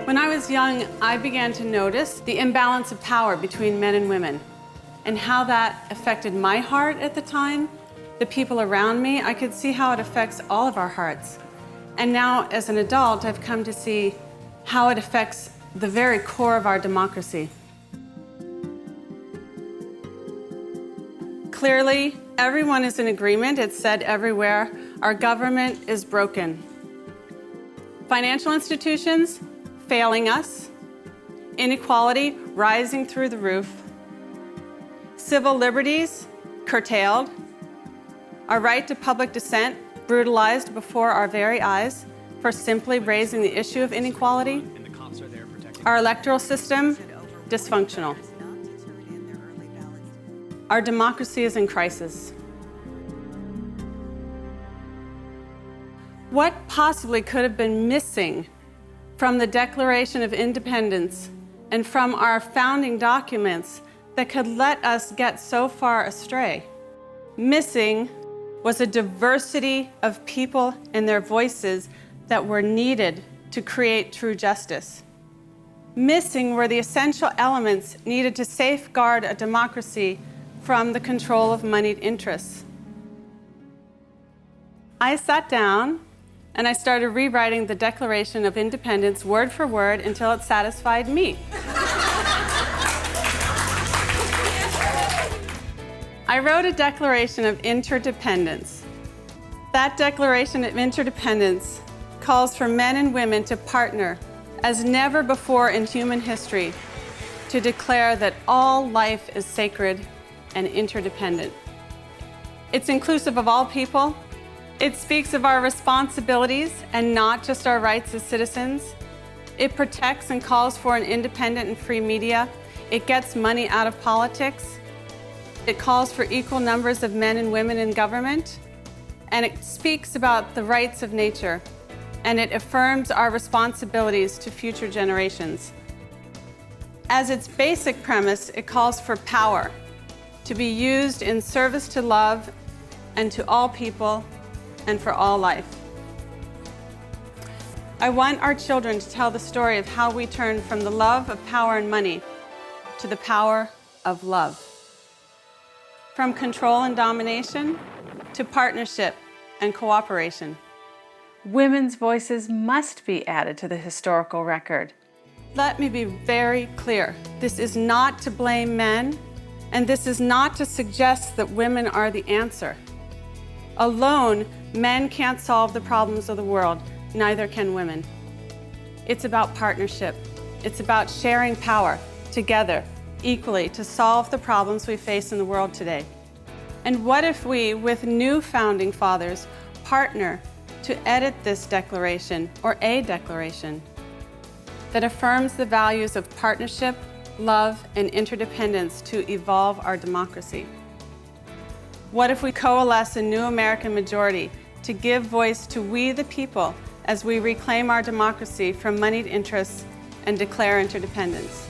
When I was young, I began to notice the imbalance of power between men and women and how that affected my heart at the time, the people around me. I could see how it affects all of our hearts. And now, as an adult, I've come to see how it affects the very core of our democracy. Clearly, everyone is in agreement. It's said everywhere, our government is broken. Financial institutions failing us, inequality rising through the roof, civil liberties curtailed, our right to public dissent brutalized before our very eyes for simply raising the issue of inequality, our electoral system dysfunctional. Our democracy is in crisis. What possibly could have been missing from the Declaration of Independence and from our founding documents that could let us get so far astray? Missing was a diversity of people and their voices that were needed to create true justice. Missing were the essential elements needed to safeguard a democracy from the control of moneyed interests. I sat down and I started rewriting the Declaration of Independence word for word until it satisfied me. I wrote a Declaration of Interdependence. That Declaration of Interdependence calls for men and women to partner as never before in human history to declare that all life is sacred and interdependent. It's inclusive of all people. It speaks of our responsibilities and not just our rights as citizens. It protects and calls for an independent and free media. It gets money out of politics. It calls for equal numbers of men and women in government. And it speaks about the rights of nature. And it affirms our responsibilities to future generations. As its basic premise, it calls for power to be used in service to love and to all people and for all life. I want our children to tell the story of how we turn from the love of power and money to the power of love. From control and domination to partnership and cooperation. Women's voices must be added to the historical record. Let me be very clear. This is not to blame men, and this is not to suggest that women are the answer. Alone, men can't solve the problems of the world, neither can women. It's about partnership. It's about sharing power together, equally, to solve the problems we face in the world today. And what if we, with new founding fathers, partner to edit this declaration, or a declaration, that affirms the values of partnership, love, and interdependence to evolve our democracy? What if we coalesce a new American majority to give voice to we the people as we reclaim our democracy from moneyed interests and declare interdependence?